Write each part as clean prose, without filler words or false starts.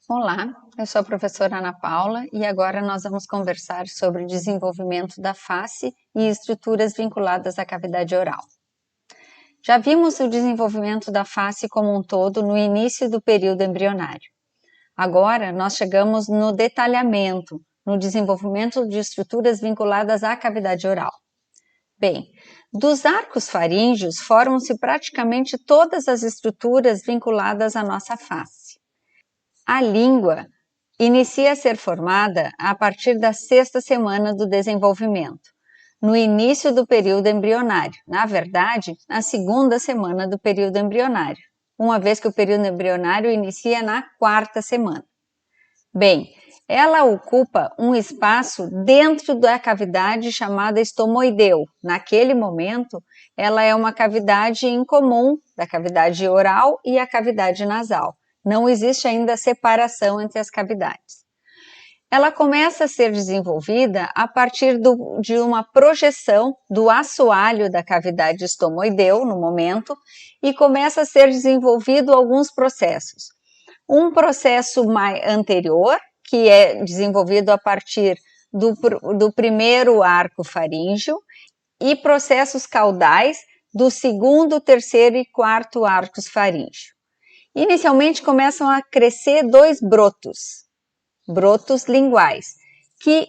Olá, eu sou a professora Ana Paula e agora nós vamos conversar sobre o desenvolvimento da face e estruturas vinculadas à cavidade oral. Já vimos o desenvolvimento da face como um todo no início do período embrionário. Agora nós chegamos no detalhamento, no desenvolvimento de estruturas vinculadas à cavidade oral. Bem, dos arcos faríngeos formam-se praticamente todas as estruturas vinculadas à nossa face. A língua inicia a ser formada a partir da 6ª semana do desenvolvimento, no início do período embrionário, na verdade, na 2ª semana do período embrionário, uma vez que o período embrionário inicia na 4ª semana. Bem, ela ocupa um espaço dentro da cavidade chamada estomoideu. Naquele momento, ela é uma cavidade incomum da cavidade oral e a cavidade nasal. Não existe ainda separação entre as cavidades. Ela começa a ser desenvolvida a partir de uma projeção do assoalho da cavidade estomoideu no momento e começa a ser desenvolvido alguns processos. Um processo mais anterior, que é desenvolvido a partir do primeiro arco faríngeo, e processos caudais do 2º, 3º e 4º arcos faríngeo. Inicialmente começam a crescer 2 brotos linguais, que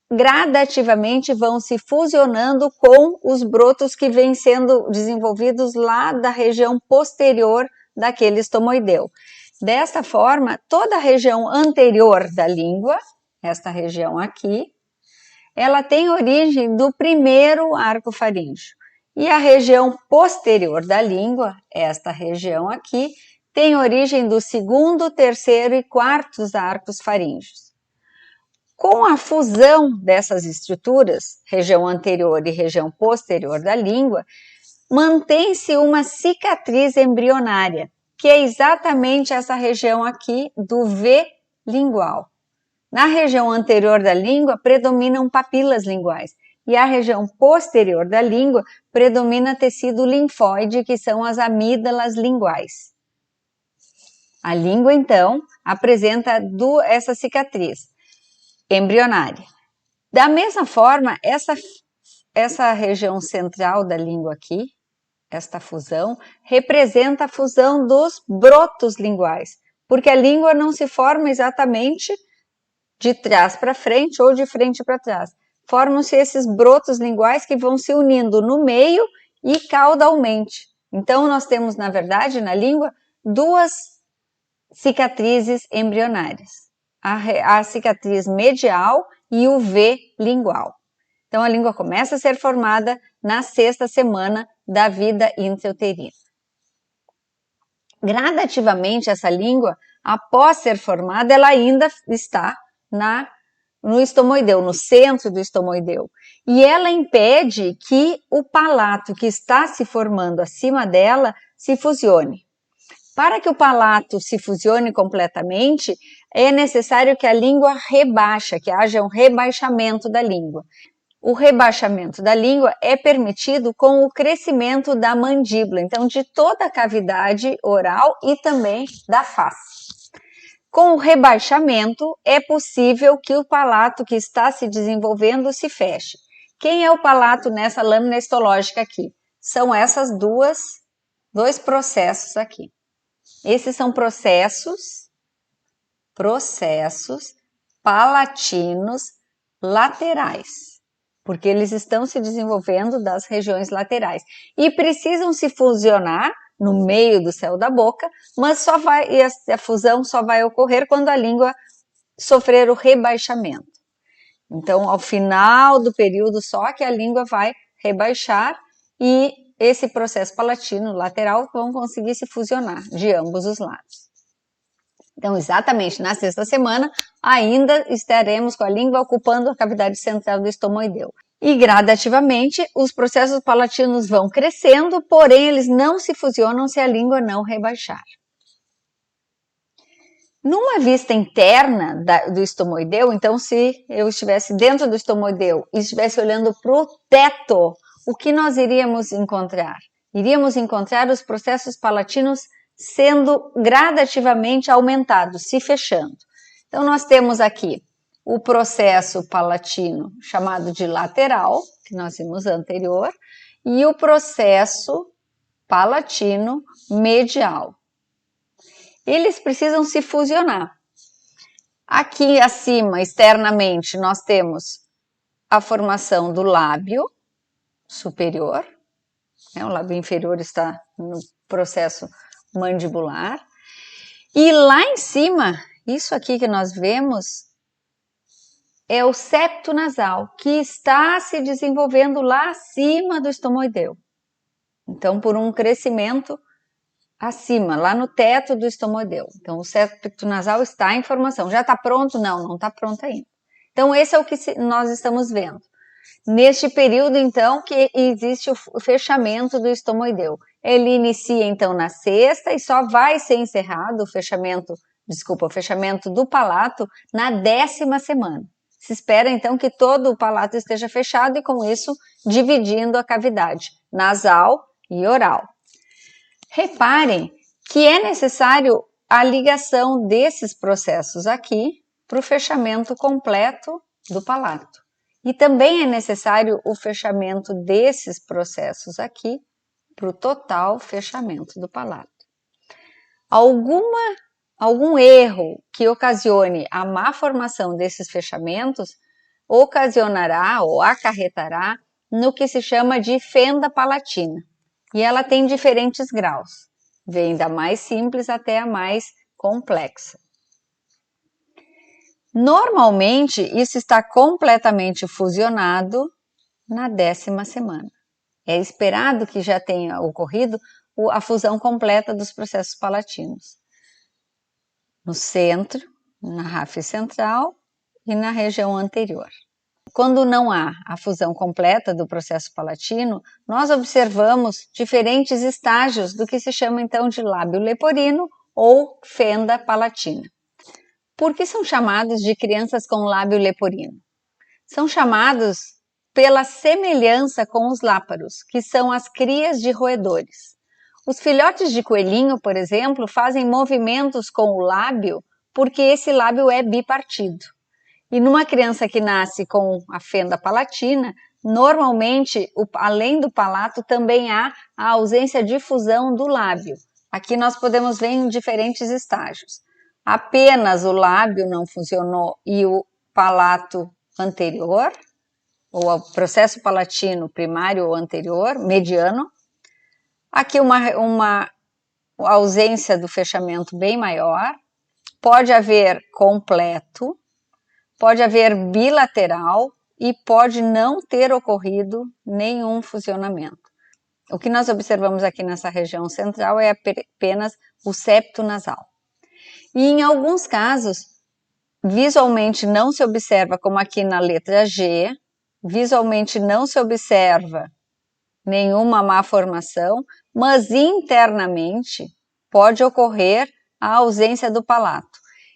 gradativamente vão se fusionando com os brotos que vêm sendo desenvolvidos lá da região posterior daquele estomoideu. Desta forma, toda a região anterior da língua, esta região aqui, ela tem origem do primeiro arco faríngeo. E a região posterior da língua, esta região aqui, tem origem do 2º, 3º e 4º arcos faríngeos. Com a fusão dessas estruturas, região anterior e região posterior da língua, mantém-se uma cicatriz embrionária, que é exatamente essa região aqui do V lingual. Na região anterior da língua predominam papilas linguais e a região posterior da língua predomina tecido linfóide, que são as amígdalas linguais. A língua, então, apresenta essa cicatriz embrionária. Da mesma forma, essa região central da língua aqui, esta fusão, representa a fusão dos brotos linguais, porque a língua não se forma exatamente de trás para frente ou de frente para trás. Formam-se esses brotos linguais que vão se unindo no meio e caudalmente. Então, nós temos, na verdade, na língua, 2 cicatrizes embrionárias, a cicatriz medial e o V lingual. Então, a língua começa a ser formada na 6ª semana da vida intrauterina. Gradativamente, essa língua, após ser formada, ela ainda está no estomoideu, no centro do estomoideu, e ela impede que o palato que está se formando acima dela se fusione. Para que o palato se fusione completamente, é necessário que a língua rebaixe, que haja um rebaixamento da língua. O rebaixamento da língua é permitido com o crescimento da mandíbula, então de toda a cavidade oral e também da face. Com o rebaixamento, é possível que o palato que está se desenvolvendo se feche. Quem é o palato nessa lâmina histológica aqui? São essas dois processos aqui. Esses são processos palatinos laterais, porque eles estão se desenvolvendo das regiões laterais e precisam se fusionar no meio do céu da boca, mas a fusão só vai ocorrer quando a língua sofrer o rebaixamento. Então, ao final do período só que a língua vai rebaixar e esse processo palatino lateral vão conseguir se fusionar de ambos os lados. Então, exatamente na 6ª semana, ainda estaremos com a língua ocupando a cavidade central do estomoideu. E gradativamente, os processos palatinos vão crescendo, porém eles não se fusionam se a língua não rebaixar. Numa vista interna do estomoideu, então se eu estivesse dentro do estomoideu e estivesse olhando para o teto, o que nós iríamos encontrar? Iríamos encontrar os processos palatinos sendo gradativamente aumentado, se fechando. Então, nós temos aqui o processo palatino chamado de lateral, que nós vimos anterior, e o processo palatino medial. Eles precisam se fusionar. Aqui acima, externamente, nós temos a formação do lábio superior, o lábio inferior está no processo mandibular, e lá em cima, isso aqui que nós vemos, é o septo nasal, que está se desenvolvendo lá acima do estomoideu. Então, por um crescimento acima, lá no teto do estomoideu. Então, o septo nasal está em formação. Já está pronto? Não, não está pronto ainda. Então, esse é o que nós estamos vendo. Neste período, então, que existe o fechamento do estomoideu. Ele inicia, então, na sexta e só vai ser encerrado o fechamento do palato na 10ª semana. Se espera, então, que todo o palato esteja fechado e, com isso, dividindo a cavidade nasal e oral. Reparem que é necessário a ligação desses processos aqui para o fechamento completo do palato. E também é necessário o fechamento desses processos aqui para o total fechamento do palato. Algum erro que ocasione a má formação desses fechamentos ocasionará ou acarretará no que se chama de fenda palatina. E ela tem diferentes graus, vem da mais simples até a mais complexa. Normalmente, isso está completamente fusionado na 10ª semana. É esperado que já tenha ocorrido a fusão completa dos processos palatinos. No centro, na ráfide central e na região anterior. Quando não há a fusão completa do processo palatino, nós observamos diferentes estágios do que se chama então de lábio leporino ou fenda palatina. Por que são chamados de crianças com lábio leporino? São chamados pela semelhança com os láparos, que são as crias de roedores. Os filhotes de coelhinho, por exemplo, fazem movimentos com o lábio porque esse lábio é bipartido. E numa criança que nasce com a fenda palatina, normalmente, além do palato, também há a ausência de fusão do lábio. Aqui nós podemos ver em diferentes estágios. Apenas o lábio não funcionou e o palato anterior, ou o processo palatino primário ou anterior, mediano. Aqui uma ausência do fechamento bem maior. Pode haver completo, pode haver bilateral e pode não ter ocorrido nenhum fusionamento. O que nós observamos aqui nessa região central é apenas o septo nasal. E em alguns casos, visualmente não se observa, como aqui na letra G, visualmente não se observa nenhuma má formação, mas internamente pode ocorrer a ausência do palato.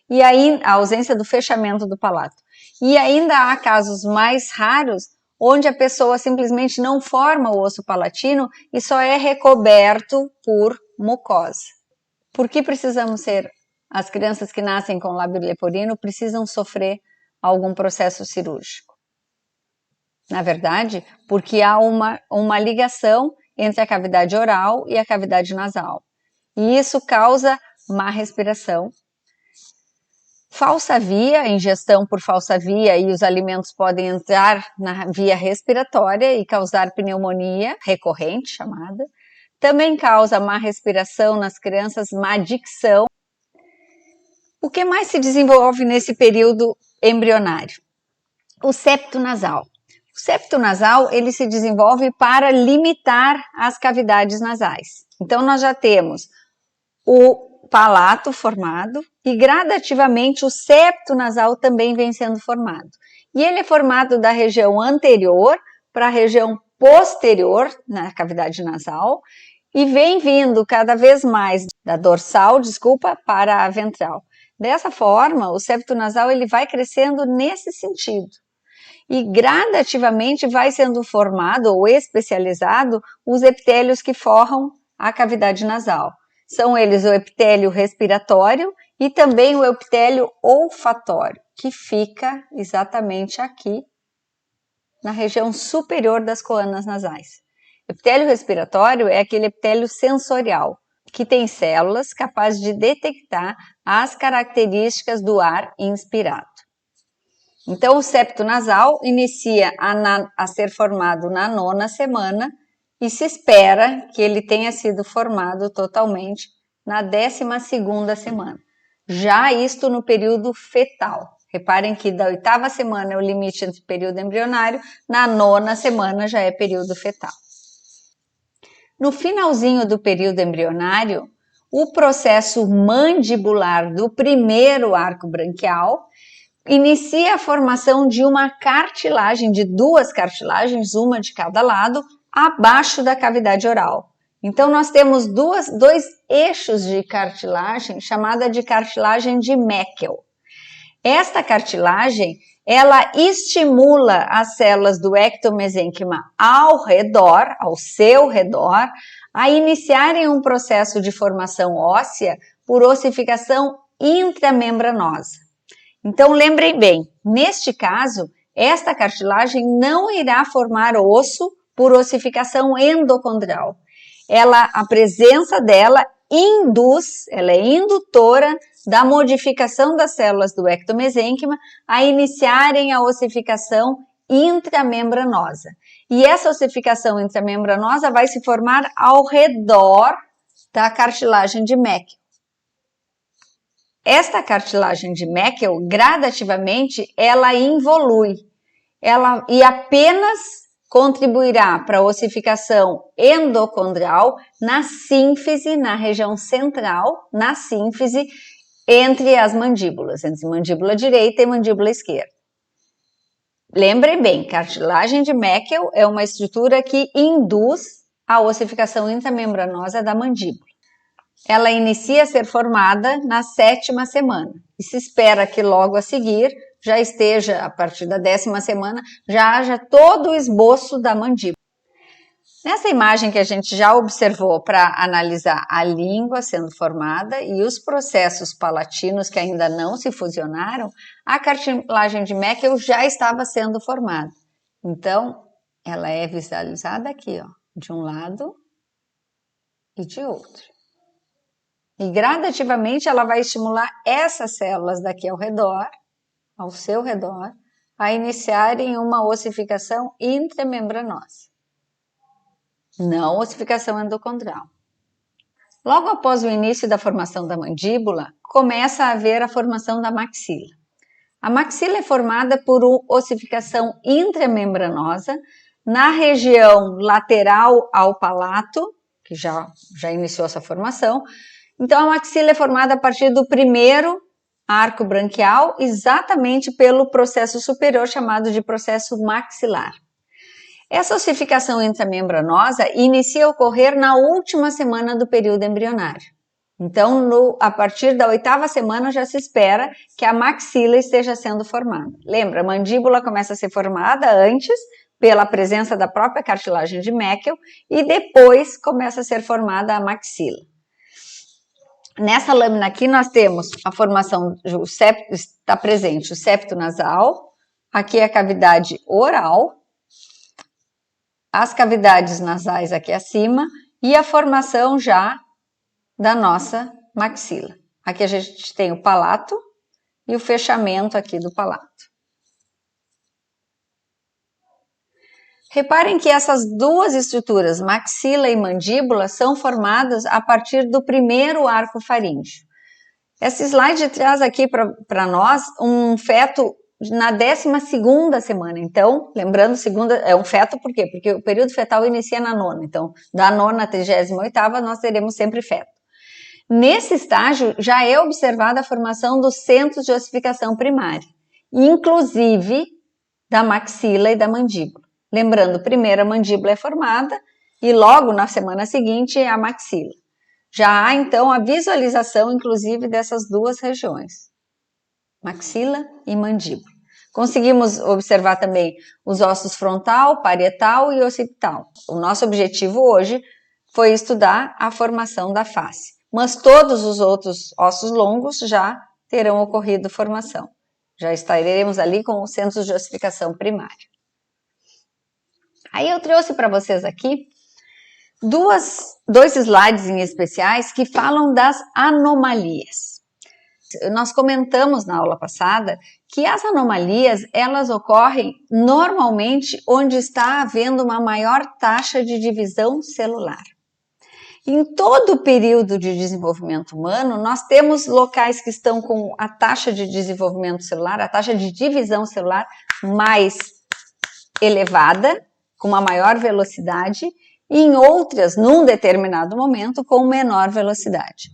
E aí, a ausência do fechamento do palato. E ainda há casos mais raros onde a pessoa simplesmente não forma o osso palatino e só é recoberto por mucosa. Por que precisamos ser? As crianças que nascem com lábio leporino precisam sofrer algum processo cirúrgico. Na verdade, porque há uma ligação entre a cavidade oral e a cavidade nasal. E isso causa má respiração, falsa via, ingestão por falsa via, e os alimentos podem entrar na via respiratória e causar pneumonia recorrente, chamada. Também causa má respiração nas crianças, má dicção. O que mais se desenvolve nesse período embrionário? O septo nasal. O septo nasal, ele se desenvolve para limitar as cavidades nasais. Então, nós já temos o palato formado e gradativamente o septo nasal também vem sendo formado. E ele é formado da região anterior para a região posterior, na cavidade nasal, e vem vindo cada vez mais da dorsal, para a ventral. Dessa forma, o septo nasal ele vai crescendo nesse sentido. E gradativamente vai sendo formado ou especializado os epitélios que forram a cavidade nasal. São eles o epitélio respiratório e também o epitélio olfatório, que fica exatamente aqui na região superior das coanas nasais. O epitélio respiratório é aquele epitélio sensorial, que tem células capazes de detectar as características do ar inspirado. Então, o septo nasal inicia a ser formado na 9ª semana e se espera que ele tenha sido formado totalmente na 12ª semana. Já isto no período fetal. Reparem que da 8ª semana é o limite entre período embrionário, na 9ª semana já é período fetal. No finalzinho do período embrionário, o processo mandibular do primeiro arco branquial inicia a formação de uma cartilagem, de 2 cartilagens, uma de cada lado, abaixo da cavidade oral. Então, nós temos dois eixos de cartilagem, chamada de cartilagem de Meckel. Esta cartilagem, ela estimula as células do ectomesênquima ao redor, ao seu redor, a iniciarem um processo de formação óssea por ossificação intramembranosa. Então, lembrem bem, neste caso, esta cartilagem não irá formar osso por ossificação endocondrial. A presença dela ela é indutora da modificação das células do ectomesênquima a iniciarem a ossificação intramembranosa. E essa ossificação intramembranosa vai se formar ao redor da cartilagem de Meckel. Esta cartilagem de Meckel, gradativamente, ela involui. E apenas contribuirá para a ossificação endocondrial na sínfise, na região central, na sínfise entre as mandíbulas, entre mandíbula direita e mandíbula esquerda. Lembrem bem, cartilagem de Meckel é uma estrutura que induz a ossificação intramembranosa da mandíbula. Ela inicia a ser formada na 7ª semana e se espera que logo a seguir já esteja, a partir da 10ª semana, já haja todo o esboço da mandíbula. Nessa imagem que a gente já observou para analisar a língua sendo formada e os processos palatinos que ainda não se fusionaram, a cartilagem de Meckel já estava sendo formada. Então, ela é visualizada aqui, ó, de um lado e de outro. E gradativamente ela vai estimular essas células daqui ao redor, ao seu redor, a iniciarem uma ossificação intramembranosa, não ossificação endocondrial. Logo após o início da formação da mandíbula, começa a haver a formação da maxila. A maxila é formada por ossificação intramembranosa na região lateral ao palato, que já iniciou essa formação. Então, a maxila é formada a partir do primeiro arco branquial, exatamente pelo processo superior chamado de processo maxilar. Essa ossificação intramembranosa inicia a ocorrer na última semana do período embrionário. Então, a partir da 8ª semana já se espera que a maxila esteja sendo formada. Lembra, a mandíbula começa a ser formada antes, pela presença da própria cartilagem de Meckel, e depois começa a ser formada a maxila. Nessa lâmina aqui nós temos a formação, está presente o septo nasal, aqui é a cavidade oral, as cavidades nasais aqui acima e a formação já da nossa maxila. Aqui a gente tem o palato e o fechamento aqui do palato. Reparem que essas duas estruturas, maxila e mandíbula, são formadas a partir do primeiro arco faríngeo. Esse slide traz aqui para nós um feto na 12ª semana. Então, lembrando, é um feto por quê? Porque o período fetal inicia na 9ª. Então, da 9ª à 38ª, nós teremos sempre feto. Nesse estágio, já é observada a formação dos centros de ossificação primária, inclusive da maxila e da mandíbula. Lembrando, primeiro a mandíbula é formada e logo na semana seguinte a maxila. Já há então a visualização, inclusive, dessas duas regiões, maxila e mandíbula. Conseguimos observar também os ossos frontal, parietal e occipital. O nosso objetivo hoje foi estudar a formação da face. mas todos os outros ossos longos já terão ocorrido formação. Já estaremos ali com os centros de ossificação primária. Aí eu trouxe para vocês aqui dois slides em especiais que falam das anomalias. Nós comentamos na aula passada que as anomalias, elas ocorrem normalmente onde está havendo uma maior taxa de divisão celular. Em todo o período de desenvolvimento humano, nós temos locais que estão com a taxa de desenvolvimento celular, a taxa de divisão celular mais elevada, com uma maior velocidade, e em outras, num determinado momento, com menor velocidade.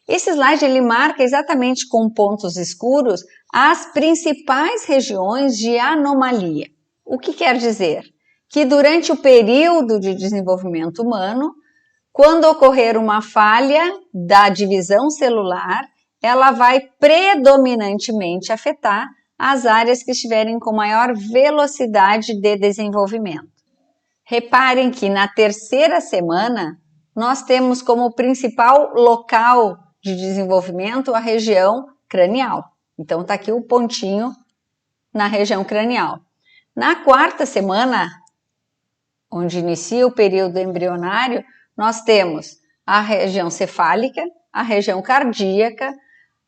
Esse slide ele marca exatamente com pontos escuros as principais regiões de anomalia. O que quer dizer? Que durante o período de desenvolvimento humano, quando ocorrer uma falha da divisão celular, ela vai predominantemente afetar as áreas que estiverem com maior velocidade de desenvolvimento. Reparem que na terceira semana, nós temos como principal local de desenvolvimento a região cranial. Então, está aqui o pontinho na região cranial. Na quarta semana, onde inicia o período embrionário, nós temos a região cefálica, a região cardíaca,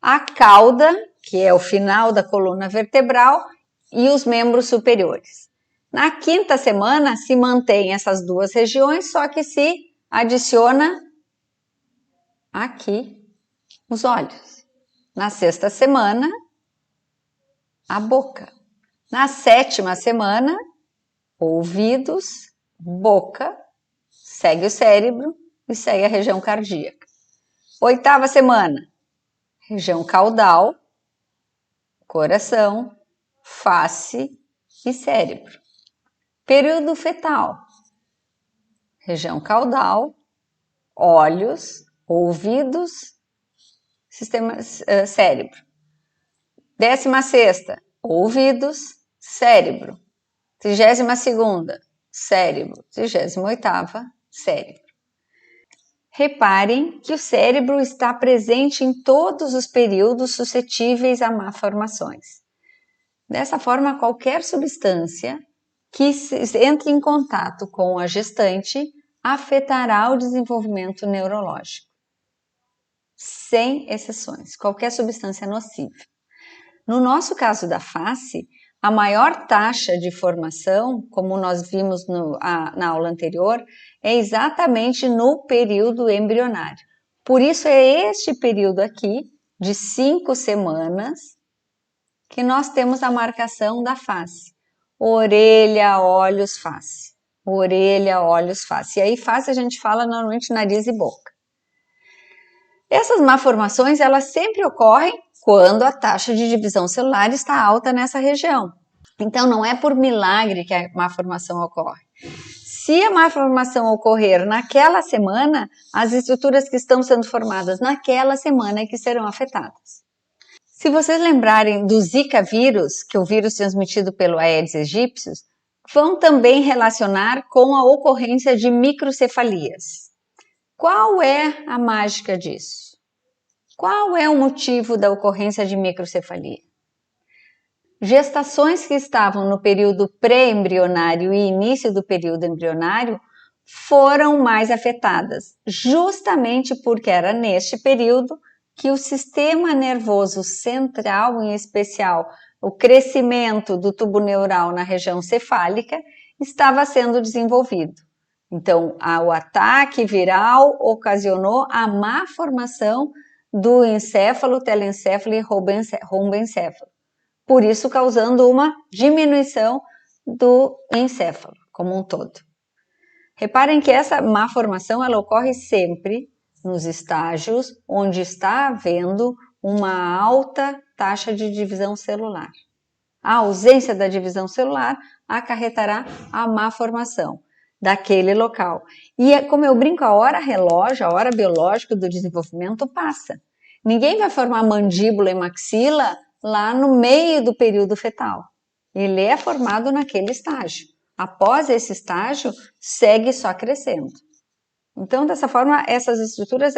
a cauda, que é o final da coluna vertebral, e os membros superiores. Na quinta semana, se mantém essas duas regiões, só que se adiciona aqui os olhos. Na sexta semana, a boca. Na sétima semana, ouvidos, boca, segue o cérebro e segue a região cardíaca. Oitava semana, região caudal, coração, face e cérebro. Período fetal, região caudal, olhos, ouvidos, sistema cérebro. 16ª, ouvidos, cérebro. 32ª, cérebro. 38ª, cérebro. Reparem que o cérebro está presente em todos os períodos suscetíveis a malformações. Dessa forma, qualquer substância que entre em contato com a gestante afetará o desenvolvimento neurológico. Sem exceções, qualquer substância nociva. No nosso caso da face, a maior taxa de formação, como nós vimos na aula anterior, é exatamente no período embrionário. Por isso é este período aqui, de 5 semanas, que nós temos a marcação da face. Orelha, olhos, face. Orelha, olhos, face. E aí face a gente fala normalmente nariz e boca. Essas malformações, elas sempre ocorrem quando a taxa de divisão celular está alta nessa região. Então, não é por milagre que a malformação ocorre. Se a malformação ocorrer naquela semana, as estruturas que estão sendo formadas naquela semana é que serão afetadas. Se vocês lembrarem do Zika vírus, que é o vírus transmitido pelo Aedes aegypti, vão também relacionar com a ocorrência de microcefalias. Qual é a mágica disso? Qual é o motivo da ocorrência de microcefalia? Gestações que estavam no período pré-embrionário e início do período embrionário foram mais afetadas, justamente porque era neste período que o sistema nervoso central, em especial o crescimento do tubo neural na região cefálica, estava sendo desenvolvido. Então, o ataque viral ocasionou a má formação do encéfalo, telencéfalo e romboencéfalo. Por isso, causando uma diminuição do encéfalo como um todo. Reparem que essa má formação ela ocorre sempre nos estágios onde está havendo uma alta taxa de divisão celular. A ausência da divisão celular acarretará a má formação daquele local. E como eu brinco, a hora relógio, a hora biológica do desenvolvimento passa. Ninguém vai formar mandíbula e maxila lá no meio do período fetal. Ele é formado naquele estágio. Após esse estágio, segue só crescendo. Então, dessa forma, essas estruturas,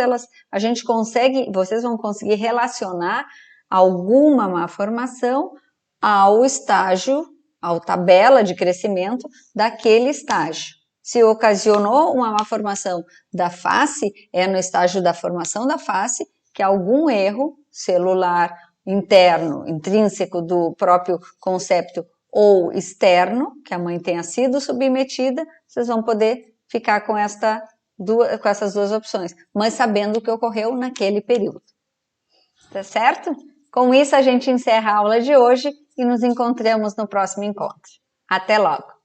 vocês vão conseguir relacionar alguma malformação ao estágio, à tabela de crescimento daquele estágio. Se ocasionou uma malformação da face, é no estágio da formação da face que algum erro celular interno, intrínseco do próprio concepto ou externo, que a mãe tenha sido submetida, vocês vão poder ficar com essas duas opções, mas sabendo o que ocorreu naquele período. Tá certo? Com isso, a gente encerra a aula de hoje e nos encontramos no próximo encontro. Até logo!